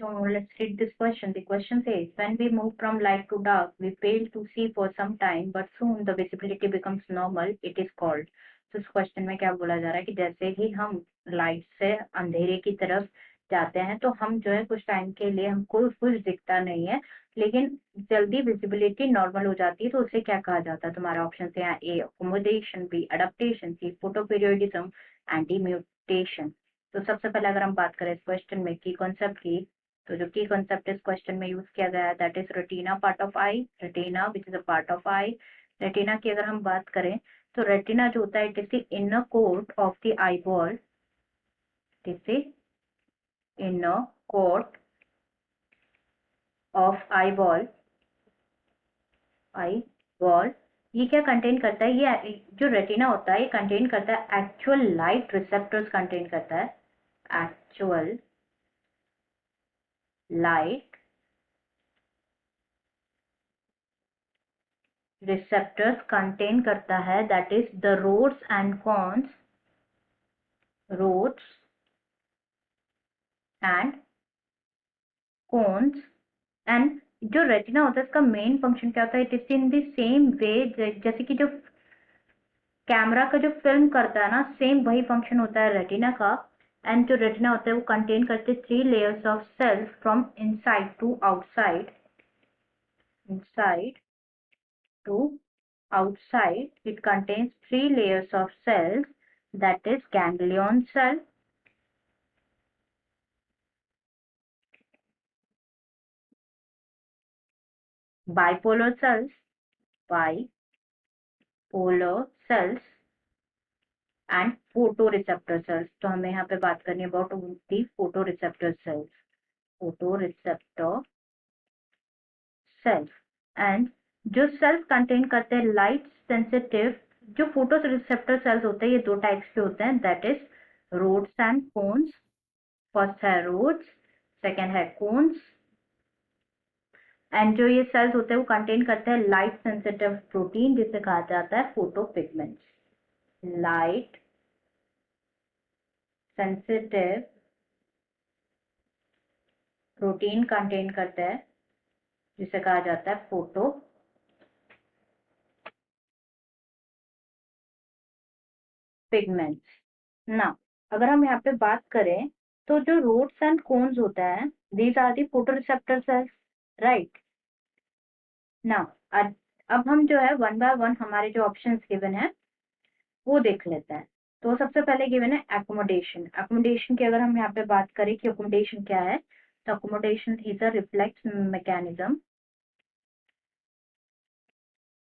So let's read this question. The question says, when we move from light to dark, we fail to see for some time, but soon the visibility becomes normal. It is called. तो इस question में क्या बोला जा रहा है कि जैसे ही हम लाइट से अंधेरे की तरफ जाते हैं तो हम जो है कुछ टाइम के लिए हमको कुछ दिखता नहीं है, लेकिन जल्दी विजिबिलिटी नॉर्मल हो जाती है, तो उसे क्या कहा जाता है? तुम्हारा ऑप्शन है यहाँ A accommodation, B adaptation, C photoperiodism, and D mutation. तो सबसे पहले अगर हम बात करें इस क्वेश्चन में की कॉन्सेप्ट की, तो जो की कॉन्सेप्ट इस क्वेश्चन में यूज किया गया है that is retina part of I, retina which is a part of I. Retina की अगर हम बात करें तो रेटिना जो होता है it is the inner coat of the eyeball, it is the inner coat of eyeball, eyeball. ये क्या कंटेन करता है? ये जो रेटिना होता है ये कंटेन करता है एक्चुअल लाइट रिसेप्टर्स, कंटेन करता है एक्चुअल लाइट रिसेप्टर्स कंटेन करता है, that is the rods and cones, rods and cones. And जो रेटिना होता है इसका मेन फंक्शन क्या होता है? It is in the same way, जैसे कि जो कैमरा का जो फिल्म करता है ना, सेम वही फंक्शन होता है रेटिना का। एंड जो रेटिना होता है वो कंटेन करते हैं 3 layers of cells from inside to outside, inside to outside. It contains 3 layers of cells, that is ganglion cell, bipolar cells, bipolar cells and photoreceptor cells. तो हमें यहाँ पे बात करनी है about the photoreceptor cells, photoreceptor cells। and जो cells contain करते हैं लाइट सेंसिटिव, जो फोटो रिसेप्टर सेल्स होते हैं ये 2 टाइप्स के होते हैं, that is rods and cones. First है रोड्स, सेकेंड है कोन्स। एंड जो ये सेल्स होते हैं वो कंटेन करते हैं लाइट सेंसिटिव प्रोटीन, जिसे कहा जाता है फोटोपिगमेंट्स। लाइट सेंसिटिव प्रोटीन कंटेन करते हैं जिसे कहा जाता है फोटो पिगमेंट्स ना। अगर हम यहाँ पे बात करें तो जो रोड्स एंड कोन्स होता है these are the photoreceptor cells, right ना। अब हम जो है वन बाय वन हमारे जो ऑप्शंस गिवन है वो देख लेते हैं। तो सबसे पहले गिवन है एकोमोडेशन। एकोमोडेशन की अगर हम यहाँ पे बात करें कि एकोमोडेशन क्या है, तो accommodation is a reflex mechanism.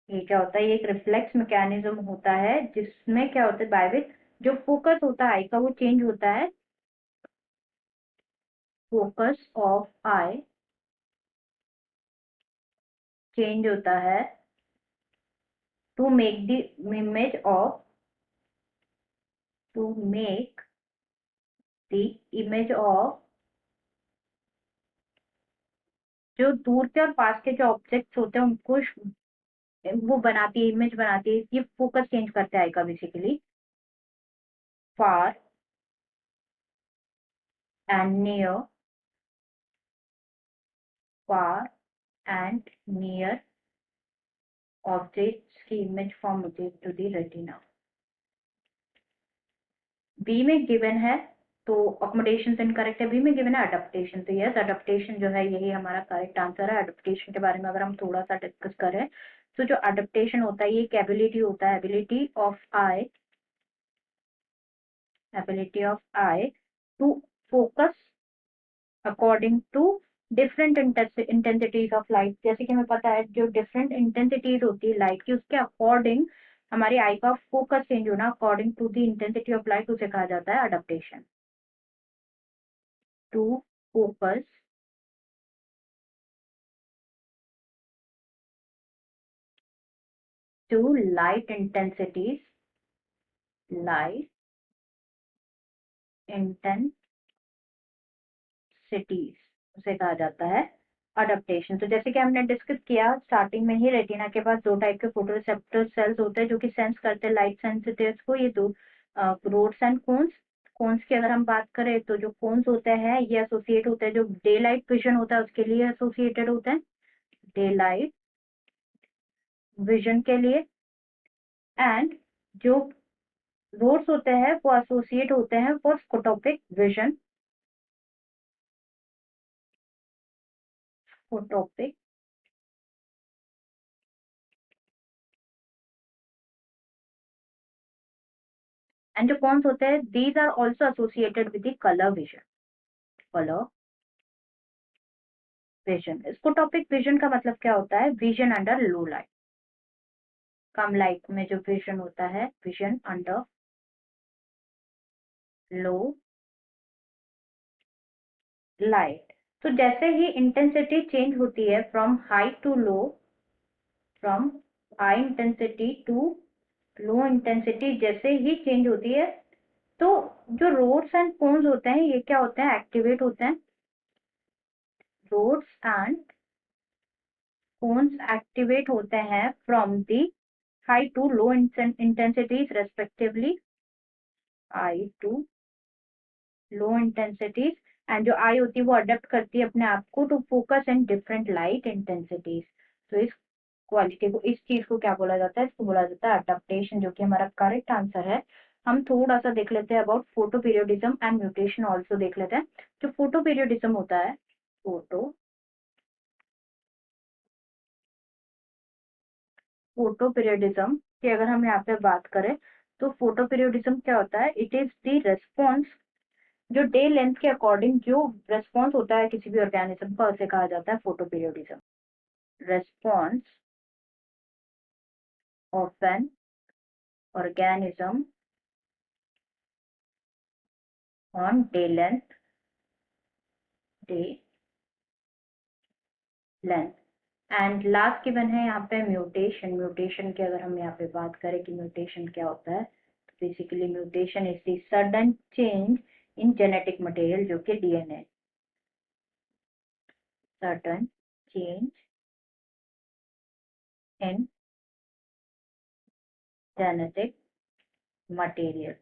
ये क्या होता है? ये एक रिफ्लेक्स मैकेनिज्म होता है जिसमें क्या होता है, बाय विच जो फोकस होता है आई का वो चेंज होता है, फोकस ऑफ आई चेंज होता है to make the image of, to make the image of जो दूर के और पास के जो ऑब्जेक्ट्स होते हैं उनको वो बनाती है, इमेज बनाती है। ये फोकस चेंज करता है आई का basically. Far and near, far and near objects की इमेज फॉर्म होती है टू दी रेटिना। बी में गिवन है तो अकोमोडेशन तो इनकरेक्ट है, बी में गिवन है अडेप्टेशन। तो यस अडेप्टेशन जो है यही हमारा करेक्ट आंसर है। अडेप्टेशन के बारे में अगर हम थोड़ा सा डिस्कस करें तो जो अडेप्टेशन होता है ये एक एबिलिटी होता है, ability of eye, ability of eye to focus according to different intensities of light. जैसे कि हमें पता है जो डिफरेंट इंटेंसिटीज होती है लाइट की उसके अकॉर्डिंग हमारी आई का फोकस चेंज होना according to the intensity of light, उसे कहा जाता है adaptation. To focus to light intensities, light intensities उसे कहा जाता है अडेप्टेशन। तो जैसे कि हमने डिस्कस किया स्टार्टिंग में ही, रेटिना के पास 2 टाइप के फोटोरिसेप्टर सेल्स होते हैं जो कि सेंस करते हैं लाइट सेंसिटिव्स को, ये 2 रोड्स एंड कोन्स। कोन्स की अगर हम बात करें तो जो कोन्स होते हैं ये एसोसिएट होते हैं, जो डे लाइट विजन होता है उसके लिए एसोसिएटेड होते हैं, डे लाइट विजन के लिए। एंड जो रोड्स होते हैं वो एसोसिएट होते हैं for scotopic vision, scotopic. And जो कोन्स होते हैं these are also associated with the colour vision, colour vision. Scotopic vision का मतलब क्या होता है? विजन अंडर लो लाइट, कम लाइट में जो विजन होता है, विजन अंडर लो लाइट। तो जैसे ही इंटेंसिटी चेंज होती है from high to low, from high intensity to low intensity जैसे ही चेंज होती है, तो जो रोड्स एंड कोन्स होते हैं ये क्या होते हैं? एक्टिवेट होते हैं। रोड्स एंड कोन्स एक्टिवेट होते हैं from the high to low intensities respectively, high to low intensities. And जो आई होती है वो अडेप्ट करती है अपने आप को to focus in different light intensities. तो इस क्वालिटी को, इस चीज को क्या बोला जाता है? इसको बोला जाता है अडेप्टेशन, जो कि हमारा करेक्ट आंसर है। हम थोड़ा सा देख लेते हैं about photo periodism and mutation also देख लेते हैं। जो फोटो पीरियोडिज्म होता है, फोटो पीरियोडिज्म की अगर हम यहाँ पे बात करें तो फोटो पीरियोडिज्म क्या होता है? इट इज द रेस्पॉन्स, जो डे लेंथ के अकॉर्डिंग जो रेस्पॉन्स होता है किसी भी ऑर्गेनिज्म का, उसे कहा जाता है photo periodism. Response of an organism on day length, day length. And last given है यहाँ पे म्यूटेशन। म्यूटेशन की अगर हम यहाँ पे बात करें कि म्यूटेशन क्या होता है, तो basically mutation is the sudden change in genetic material, जो कि DNA, sudden change in genetic material,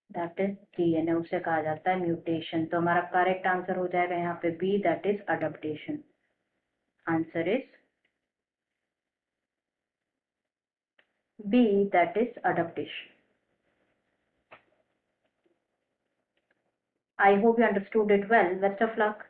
that is DNA, उसे कहा जाता है म्यूटेशन। तो हमारा करेक्ट आंसर हो जाएगा यहाँ पे B, that is adaptation. Answer is B, that is adaptation. I hope you understood it well. Best of luck.